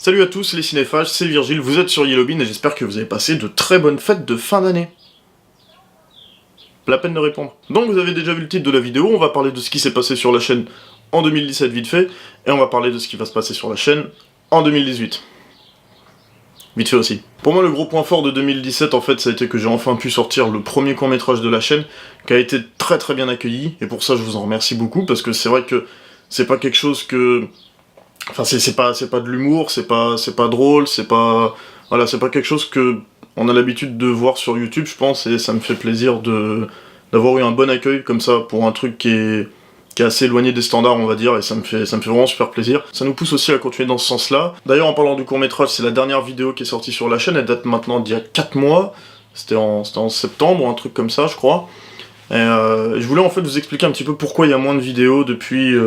Salut à tous les cinéphages, c'est Virgile, vous êtes sur Yellowbean et j'espère que vous avez passé de très bonnes fêtes de fin d'année. La peine de répondre. Donc vous avez déjà vu le titre de la vidéo, on va parler de ce qui s'est passé sur la chaîne en 2017 vite fait, et on va parler de ce qui va se passer sur la chaîne en 2018. Vite fait aussi. Pour moi le gros point fort de 2017 en fait ça a été que j'ai enfin pu sortir le premier court-métrage de la chaîne, qui a été très bien accueilli, et pour ça je vous en remercie beaucoup, parce que c'est vrai que c'est pas quelque chose que... Enfin c'est pas de l'humour, c'est pas drôle, c'est pas... Voilà, c'est pas quelque chose que on a l'habitude de voir sur YouTube je pense, et ça me fait plaisir d'avoir eu un bon accueil comme ça pour un truc qui est assez éloigné des standards on va dire, et ça me fait vraiment super plaisir. Ça nous pousse aussi à continuer dans ce sens-là. D'ailleurs en parlant du court-métrage, c'est la dernière vidéo qui est sortie sur la chaîne, elle date maintenant d'il y a 4 mois, c'était en septembre ou un truc comme ça je crois. Et je voulais en fait vous expliquer un petit peu pourquoi il y a moins de vidéos depuis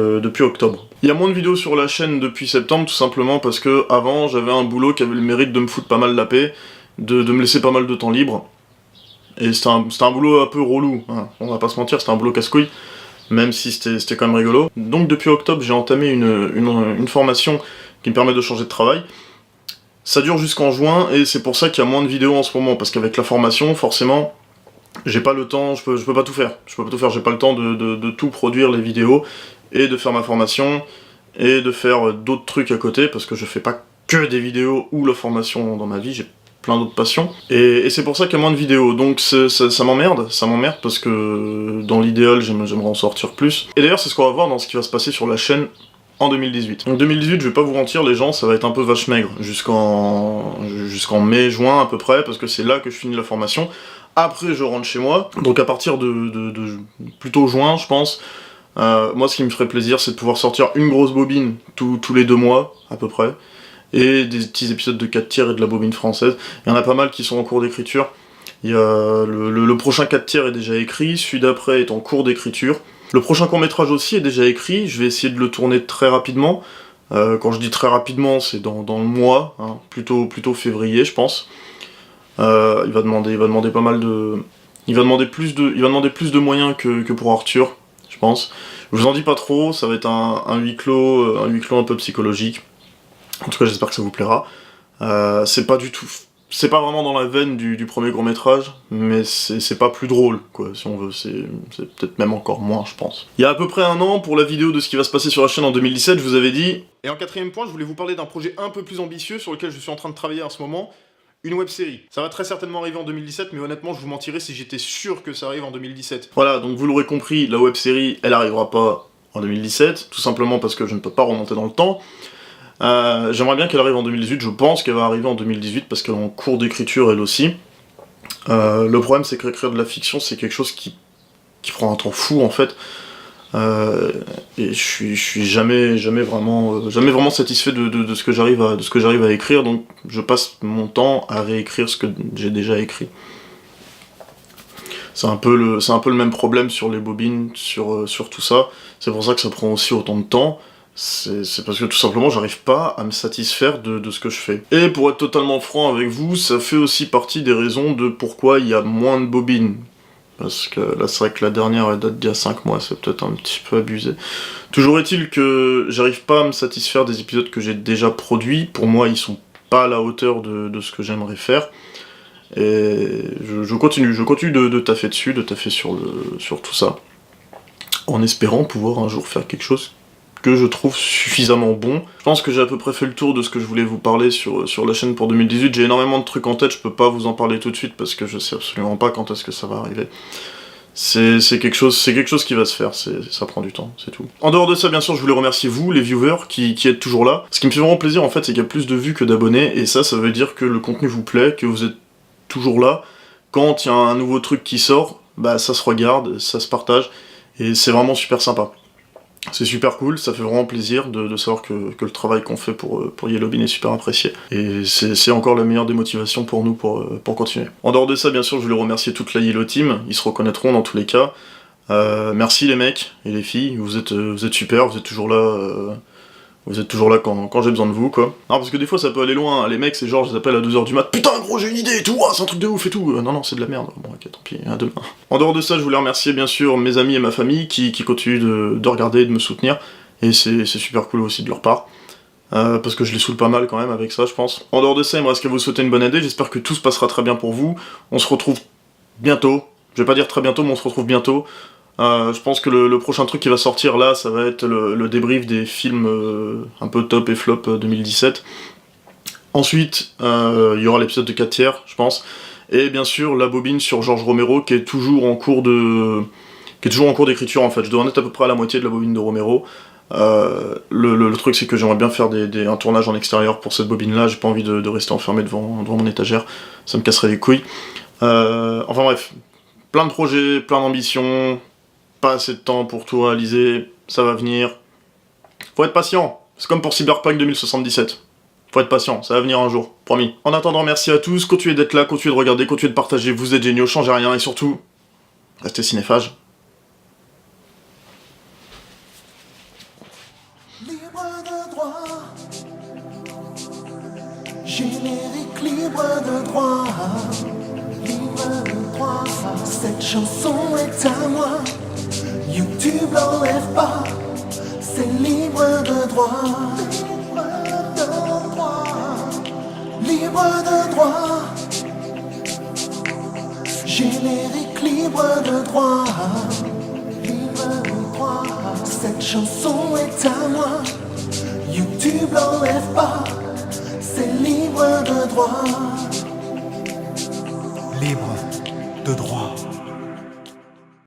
octobre. Il y a moins de vidéos sur la chaîne depuis septembre tout simplement parce que avant j'avais un boulot qui avait le mérite de me foutre pas mal la paix, de me laisser pas mal de temps libre. Et c'était un boulot un peu relou, hein. On va pas se mentir, c'était un boulot casse-couille, même si c'était quand même rigolo. Donc depuis octobre j'ai entamé une formation qui me permet de changer de travail. Ça dure jusqu'en juin et c'est pour ça qu'il y a moins de vidéos en ce moment, parce qu'avec la formation forcément j'ai pas le temps, je peux pas tout faire, j'ai pas le temps de tout produire les vidéos, et de faire ma formation, et de faire d'autres trucs à côté, parce que je fais pas que des vidéos ou la formation dans ma vie, j'ai plein d'autres passions, et c'est pour ça qu'il y a moins de vidéos, donc ça m'emmerde, parce que dans l'idéal j'aimerais en sortir plus, et d'ailleurs c'est ce qu'on va voir dans ce qui va se passer sur la chaîne en 2018. En 2018, je vais pas vous mentir les gens, ça va être un peu vache maigre, jusqu'en mai, juin à peu près, parce que c'est là que je finis la formation. Après je rentre chez moi, donc à partir de plutôt juin je pense, moi ce qui me ferait plaisir c'est de pouvoir sortir une grosse bobine tous les 2 mois à peu près, et des petits épisodes de 4 tiers et de la bobine française. Il y en a pas mal qui sont en cours d'écriture, il y a le prochain 4 tiers est déjà écrit, celui d'après est en cours d'écriture, le prochain court-métrage aussi est déjà écrit, je vais essayer de le tourner très rapidement, quand je dis très rapidement c'est dans le mois, hein, plutôt février je pense. Il va demander pas mal de... Il va demander plus de moyens que pour Arthur, je pense. Je vous en dis pas trop, ça va être un huis clos un peu psychologique. En tout cas, j'espère que ça vous plaira. C'est pas vraiment dans la veine du premier court-métrage, mais c'est pas plus drôle, quoi, si on veut. C'est peut-être même encore moins, je pense. Il y a à peu près un an, pour la vidéo de ce qui va se passer sur la chaîne en 2017, je vous avais dit... Et en 4ème point, je voulais vous parler d'un projet un peu plus ambitieux sur lequel je suis en train de travailler en ce moment. Une web-série. Ça va très certainement arriver en 2017, mais honnêtement, je vous mentirais si j'étais sûr que ça arrive en 2017. Voilà, donc vous l'aurez compris, la web-série, elle arrivera pas en 2017, tout simplement parce que je ne peux pas remonter dans le temps. J'aimerais bien qu'elle arrive en 2018, je pense qu'elle va arriver en 2018, parce qu'elle est en cours d'écriture, elle aussi. Le problème, c'est qu'écrire de la fiction, c'est quelque chose qui prend un temps fou, en fait. Et je suis jamais vraiment satisfait de ce que j'arrive à écrire, donc je passe mon temps à réécrire ce que j'ai déjà écrit. C'est un peu le même problème sur les bobines, sur tout ça. C'est pour ça que ça prend aussi autant de temps. C'est parce que tout simplement j'arrive pas à me satisfaire de ce que je fais. Et pour être totalement franc avec vous, ça fait aussi partie des raisons de pourquoi il y a moins de bobines. Parce que là c'est vrai que la dernière elle date d'il y a 5 mois, c'est peut-être un petit peu abusé. Toujours est-il que j'arrive pas à me satisfaire des épisodes que j'ai déjà produits, pour moi ils sont pas à la hauteur de ce que j'aimerais faire. Et je continue de taffer dessus, de taffer sur tout ça, en espérant pouvoir un jour faire quelque chose que je trouve suffisamment bon. Je pense que j'ai à peu près fait le tour de ce que je voulais vous parler sur la chaîne pour 2018. J'ai énormément de trucs en tête, je peux pas vous en parler tout de suite parce que je sais absolument pas quand est-ce que ça va arriver. C'est quelque chose qui va se faire, ça prend du temps, c'est tout. En dehors de ça, bien sûr, je voulais remercier vous, les viewers, qui êtes toujours là. Ce qui me fait vraiment plaisir, en fait, c'est qu'il y a plus de vues que d'abonnés, et ça veut dire que le contenu vous plaît, que vous êtes toujours là. Quand il y a un nouveau truc qui sort, bah ça se regarde, ça se partage, et c'est vraiment super sympa. C'est super cool, ça fait vraiment plaisir de savoir que le travail qu'on fait pour Yellowbean est super apprécié. Et c'est encore la meilleure des motivations pour nous pour continuer. En dehors de ça, bien sûr, je voulais remercier toute la Yellow Team, ils se reconnaîtront dans tous les cas. Merci les mecs et les filles, vous êtes super, vous êtes toujours là quand j'ai besoin de vous, quoi. Non, parce que des fois ça peut aller loin, hein. Les mecs c'est genre, je les appelle à 2h du mat, putain gros j'ai une idée et tout, c'est un truc de ouf et tout. Non, c'est de la merde, bon ok, tant pis, à demain. En dehors de ça, je voulais remercier bien sûr mes amis et ma famille qui continuent de regarder et de me soutenir, et c'est super cool aussi de leur part. parce que je les saoule pas mal quand même avec ça, je pense. En dehors de ça, il me reste qu'à vous souhaiter une bonne année, j'espère que tout se passera très bien pour vous. On se retrouve bientôt, je vais pas dire très bientôt, mais on se retrouve bientôt. Je pense que le prochain truc qui va sortir là, ça va être le débrief des films un peu top et flop 2017. Ensuite, il y aura l'épisode de 4 tiers, je pense. Et bien sûr, la bobine sur George Romero, qui est toujours en cours d'écriture en fait. Je dois en être à peu près à la moitié de la bobine de Romero. Le truc c'est que j'aimerais bien faire un tournage en extérieur pour cette bobine là, j'ai pas envie de rester enfermé devant mon étagère, ça me casserait les couilles. Enfin bref, plein de projets, plein d'ambitions, pas assez de temps pour tout réaliser, ça va venir. Faut être patient, c'est comme pour Cyberpunk 2077. Faut être patient, ça va venir un jour, promis. En attendant, merci à tous, continuez d'être là, continuez de regarder, continuez de partager, vous êtes géniaux, changez rien, et surtout, restez cinéphages. Libre de droit, générique libre de droit, libre de droit. Cette chanson est à moi, YouTube l'enlève pas, c'est libre de droit, libre de droit, générique libre de droit. Cette chanson est à moi, YouTube l'enlève pas, c'est libre de droit. Libre de droit.